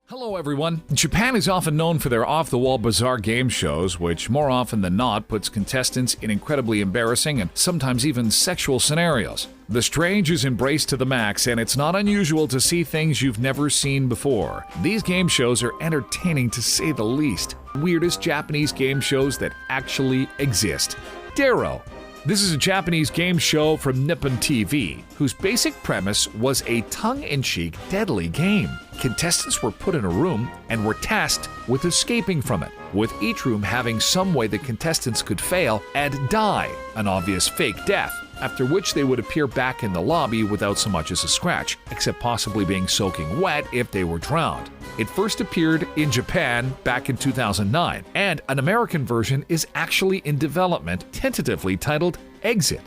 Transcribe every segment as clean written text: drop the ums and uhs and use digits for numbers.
Hello everyone. Japan is often known for their off-the-wall bizarre game shows, which more often than not puts contestants in incredibly embarrassing and sometimes even sexual scenarios. The strange is embraced to the max, and it's not unusual to see things you've never seen before. These game shows are entertaining to say the least. Weirdest Japanese game shows that actually exist. Daro. This is a Japanese game show from Nippon TV, whose basic premise was a tongue-in-cheek, deadly game. Contestants were put in a room and were tasked with escaping from it, with each room having some way the contestants could fail and die, an obvious fake death, after which they would appear back in the lobby without so much as a scratch, except possibly being soaking wet if they were drowned. It first appeared in Japan back in 2009, and an American version is actually in development, tentatively titled Exit.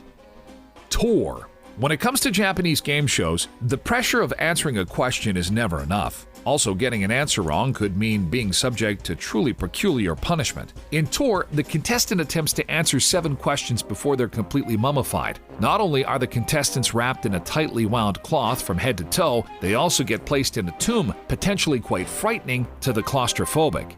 Tour. When it comes to Japanese game shows, the pressure of answering a question is never enough. Also, getting an answer wrong could mean being subject to truly peculiar punishment. In Tour, the contestant attempts to answer 7 questions before they're completely mummified. Not only are the contestants wrapped in a tightly wound cloth from head to toe, they also get placed in a tomb, potentially quite frightening to the claustrophobic.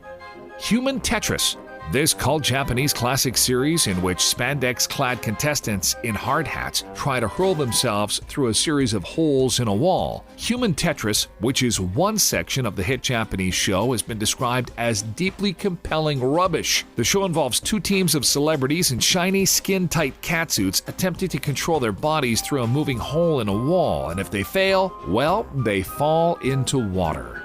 Human Tetris. This cult Japanese classic series in which spandex-clad contestants in hard hats try to hurl themselves through a series of holes in a wall. Human Tetris, which is one section of the hit Japanese show, has been described as deeply compelling rubbish. The show involves 2 teams of celebrities in shiny, skin-tight catsuits attempting to control their bodies through a moving hole in a wall, and if they fail, well, they fall into water.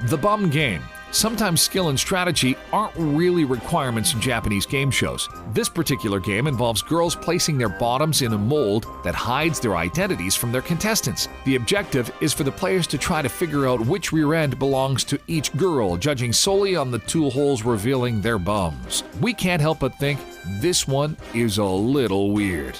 The Bum Game. Sometimes skill and strategy aren't really requirements in Japanese game shows. This particular game involves girls placing their bottoms in a mold that hides their identities from their contestants. The objective is for the players to try to figure out which rear end belongs to each girl, judging solely on the 2 holes revealing their bums. We can't help but think this one is a little weird.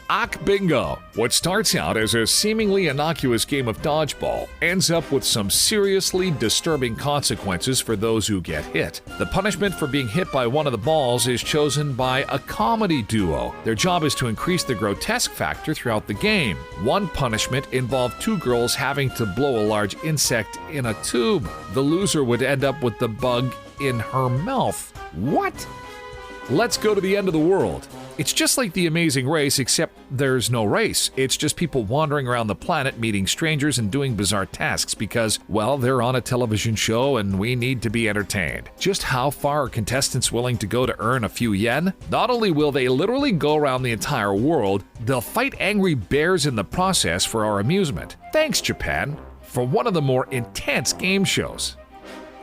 AKBingo. What starts out as a seemingly innocuous game of dodgeball ends up with some seriously disturbing consequences for those who get hit. The punishment for being hit by one of the balls is chosen by a comedy duo. Their job is to increase the grotesque factor throughout the game. One punishment involved 2 girls having to blow a large insect in a tube. The loser would end up with the bug in her mouth. What? Let's go to the end of the world. It's just like The Amazing Race, except there's no race. It's just people wandering around the planet, meeting strangers, and doing bizarre tasks because, well, they're on a television show and we need to be entertained. Just how far are contestants willing to go to earn a few yen? Not only will they literally go around the entire world, they'll fight angry bears in the process for our amusement. Thanks, Japan, for one of the more intense game shows.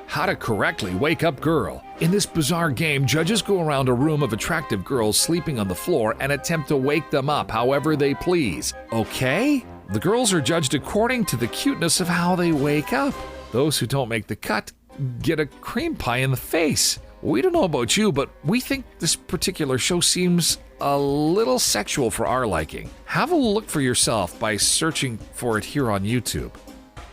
How to correctly wake up girl. In this bizarre game, judges go around a room of attractive girls sleeping on the floor and attempt to wake them up however they please. Okay? The girls are judged according to the cuteness of how they wake up. Those who don't make the cut get a cream pie in the face. We don't know about you, but we think this particular show seems a little sexual for our liking. Have a look for yourself by searching for it here on YouTube.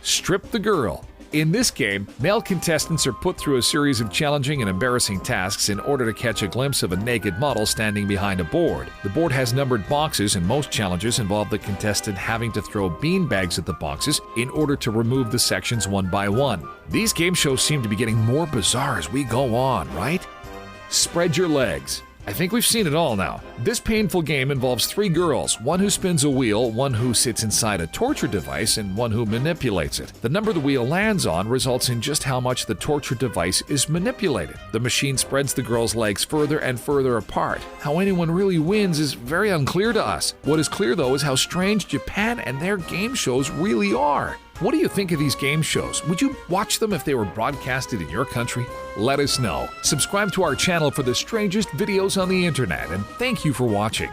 Strip the girl. In this game, male contestants are put through a series of challenging and embarrassing tasks in order to catch a glimpse of a naked model standing behind a board. The board has numbered boxes, and most challenges involve the contestant having to throw beanbags at the boxes in order to remove the sections one by one. These game shows seem to be getting more bizarre as we go on, right? Spread your legs. I think we've seen it all now. This painful game involves 3 girls, one who spins a wheel, one who sits inside a torture device, and one who manipulates it. The number the wheel lands on results in just how much the torture device is manipulated. The machine spreads the girls' legs further and further apart. How anyone really wins is very unclear to us. What is clear, though, is how strange Japan and their game shows really are. What do you think of these game shows? Would you watch them if they were broadcasted in your country? Let us know. Subscribe to our channel for the strangest videos on the internet, and thank you for watching.